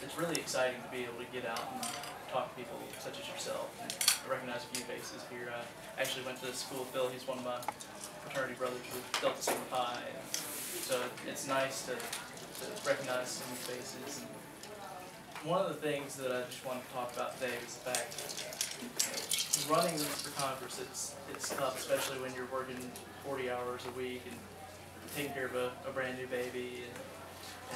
it's really exciting to be able to get out and talk to people such as yourself. And I recognize a few faces here. I actually went to school with Bill. He's one of my fraternity brothers with Delta Sigma Pi. And so it's nice to recognize some faces. And one of the things that I just wanted to talk about today is the fact that running for Congress, it's tough, especially when you're working 40 hours a week and taking care of a brand new baby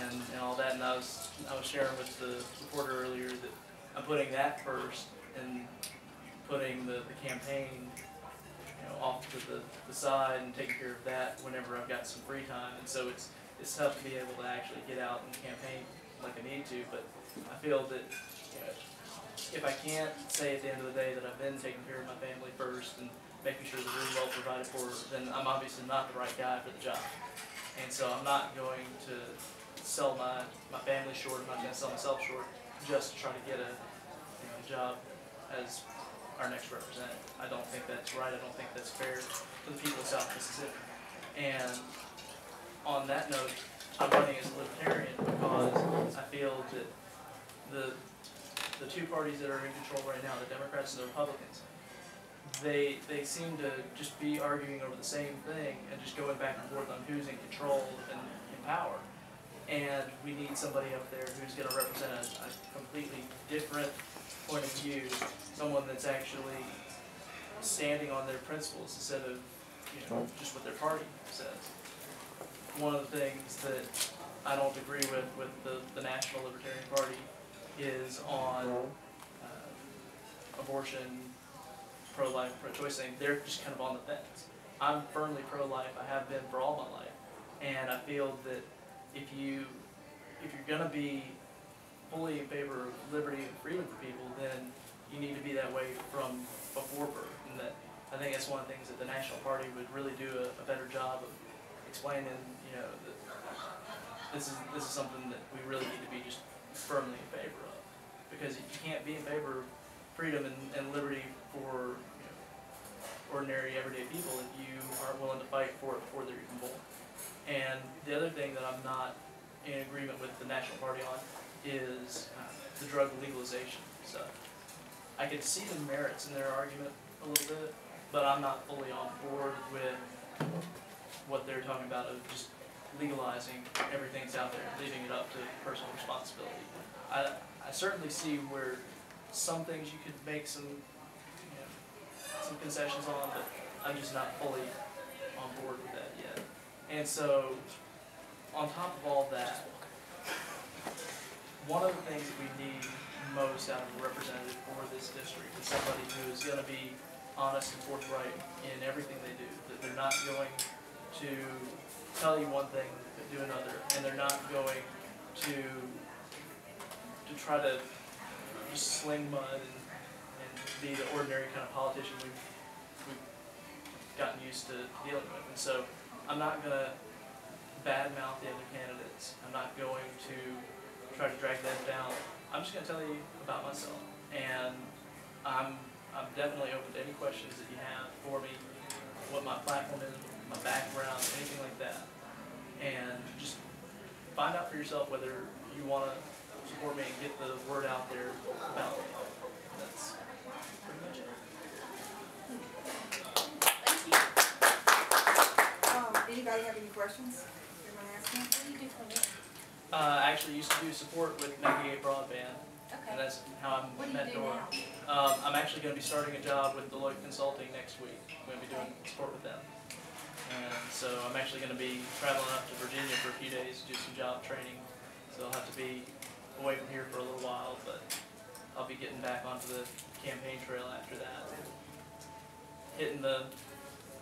and all that. And I was sharing with the reporter earlier that I'm putting that first and putting the campaign, off to the side and taking care of that whenever I've got some free time. And so it's tough to be able to actually get out and campaign like I need to. But I feel that if I can't say at the end of the day that I've been taking care of my family first and making sure that they're well provided for, then I'm obviously not the right guy for the job. And so I'm not going to sell my family short. I'm not going to sell myself short just to try to get a job as our next representative. I don't think that's right. I don't think that's fair to the people of South Mississippi. And on that note, I'm running as a libertarian because I feel that the two parties that are in control right now, the Democrats and the Republicans, they seem to just be arguing over the same thing and just going back and forth on who's in control and in power. And we need somebody up there who's going to represent a completely different point of view, someone that's actually standing on their principles instead of just what their party says. One of the things that I don't agree with the National Libertarian Party is on abortion, pro-life, pro-choice thing. They're just kind of on the fence. I'm firmly pro-life. I have been for all my life, and I feel that if you're going to be fully in favor of liberty and freedom for people, then you need to be that way from before birth. And that I think that's one of the things that the National Party would really do a better job of explaining. That this is something that we really need to be just firmly in favor of, because you can't be in favor of freedom and liberty for ordinary everyday people if you aren't willing to fight for it before they're even born. And the other thing that I'm not in agreement with the National Party on is the drug legalization stuff. I could see the merits in their argument a little bit, but I'm not fully on board with what they're talking about of just legalizing everything's out there, leaving it up to personal responsibility. I certainly see where some things you could make some concessions on, but I'm just not fully on board with that yet. And so, on top of all that, one of the things that we need most out of a representative for this district is somebody who is going to be honest and forthright in everything they do. That they're not going to tell you one thing but do another, and they're not going to try to just sling mud and be the ordinary kind of politician we've gotten used to dealing with. And so I'm not going to badmouth the other candidates. I'm not going to try to drag them down. I'm just going to tell you about myself. And I'm definitely open to any questions that you have for me, what my platform is, my background, anything like that. And just find out for yourself whether you want to support me and get the word out there about me. That's pretty much it. Thank you. Anybody have any questions? Everyone asking? What do you do for work? I actually used to do support with 98 Broadband. Okay. And that's how I met Dora. Now? I'm actually going to be starting a job with Deloitte Consulting next week. I'm going to be doing support with them. And so I'm actually going to be traveling up to Virginia for a few days to do some job training. So I'll have to be away from here for a little while, but I'll be getting back onto the campaign trail after that. Hitting the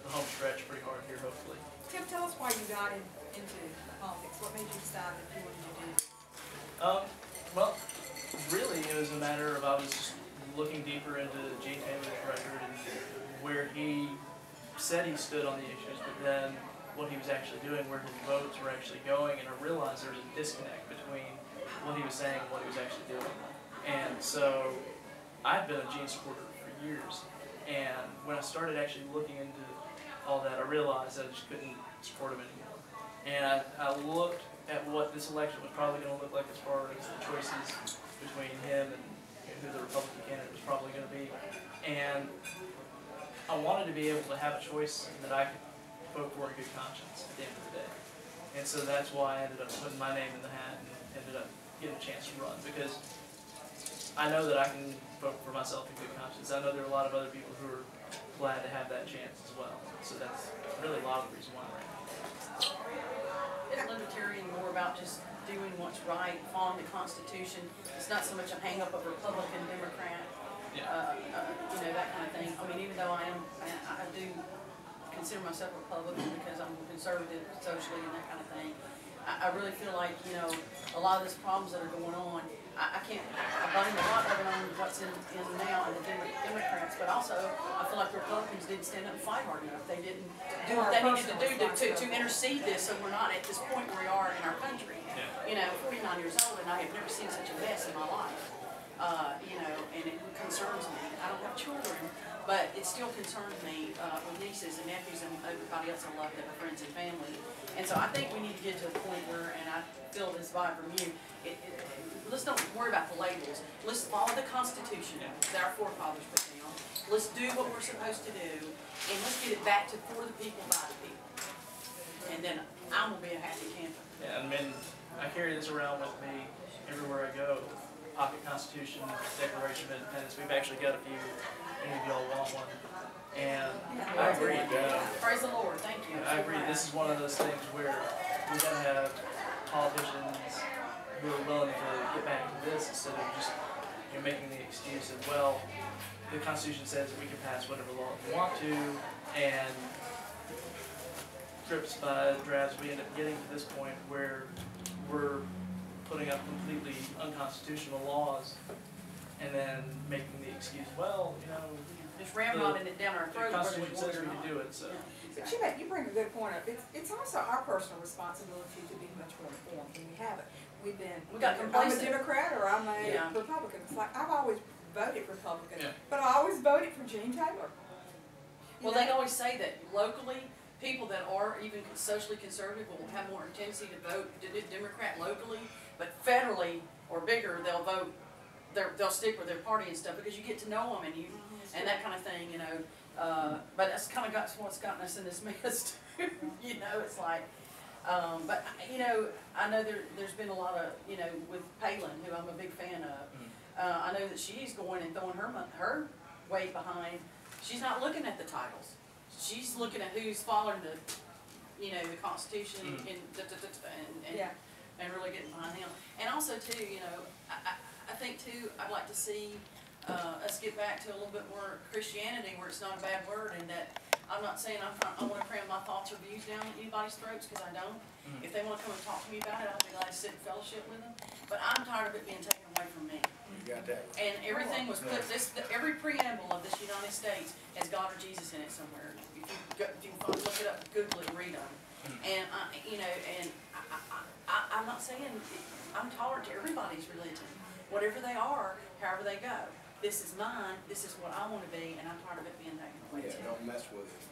home stretch pretty hard here, hopefully. Tim, tell us why you got into politics. What made you decide that you wanted to do this? Well, really it was a matter of I was just looking deeper into Gene Taylor's record and where he said he stood on the issues, but then what he was actually doing, where his votes were actually going, and I realized there was a disconnect between what he was saying and what he was actually doing. And so I've been a Gene supporter for years, and when I started actually looking into all that, I realized that I just couldn't support him anymore. And I looked at what this election was probably going to look like as far as the choices between him and who the Republican candidate was probably going to be. And I wanted to be able to have a choice that I could vote for in good conscience at the end of the day. And so that's why I ended up putting my name in the hat and ended up getting a chance to run, because I know that I can vote for myself in good conscience. I know there are a lot of other people who are glad to have that chance as well. So that's really a lot of the reason why I ran. Is libertarian more about just doing what's right, following the Constitution? It's not so much a hang up of Republican, Democrat, Yeah. you know, that kind of thing. I mean, even though I do consider myself a Republican because I'm conservative socially and that kind of thing, I really feel like, you know, a lot of these problems that are going on, I blame a lot of it on what's in now in the Democrats, but also I feel like the Republicans didn't stand up and fight hard enough. They didn't do what they needed to do to intercede this, so we're not at this point where we are in our country. Yeah. You know, 49 years old, and I have never seen such a mess in my life. You know, and it concerns me. I don't have children, but it still concerns me with nieces and nephews and everybody else I love that are friends and family. And so I think we need to get to a point where, and I feel this vibe from you, let's don't worry about the labels. Let's follow the Constitution that our forefathers put down. Let's do what we're supposed to do, and let's get it back to for the people, by the people. And then I'm going to be a happy camper. Yeah, I mean, I carry this around with me everywhere I go. Pocket Constitution, Declaration of Independence. We've actually got a few. Any of y'all want one? And I agree. Praise the Lord. Thank you. I agree. This is one of those things where we're going to have politicians who are willing to get back into this instead of just making the excuse of, well, the Constitution says that we can pass whatever law we want to, and drips by drabs we end up getting to this point where we're putting up completely unconstitutional laws and then making the excuse, well, you know, just ramrodding it down our throat. The Constitution says we can do it, so. But you bring a good point up. It's also our personal responsibility to be much more informed than we haven't. We got complacent. I'm a Democrat or I'm a Yeah. Republican. It's like I've always voted Republican, Yeah. but I always voted for Gene Taylor. Well, they always say that locally, people that are even socially conservative will have more tendency to vote Democrat locally, but federally or bigger, they'll vote. They'll stick with their party and stuff because you get to know them and that kind of thing, you know. But that's kind of what's gotten us in this mess too. You know, it's like. But you know, I know there's been a lot of, you know, with Palin, who I'm a big fan of. I know that she's going and throwing her weight behind. She's not looking at the titles. She's looking at who's following the, you know, the Constitution and really getting behind him. And also too, you know, I think too, I'd like to see us get back to a little bit more Christianity where it's not a bad word, and that I'm not saying I want to cram my thoughts or views down anybody's throats, because I don't. If they want to come and talk to me about it, I'll be glad to sit in fellowship with them. But I'm tired of it being taken away from me. You got that. And everything was put, every preamble of this United States has God or Jesus in it somewhere. If you look it up, Google it, and read them. And you know, and I'm not saying I'm tolerant to everybody's religion, whatever they are, however they go. This is mine. This is what I want to be, and I'm tired of it being taken away too. Yeah, don't mess with it.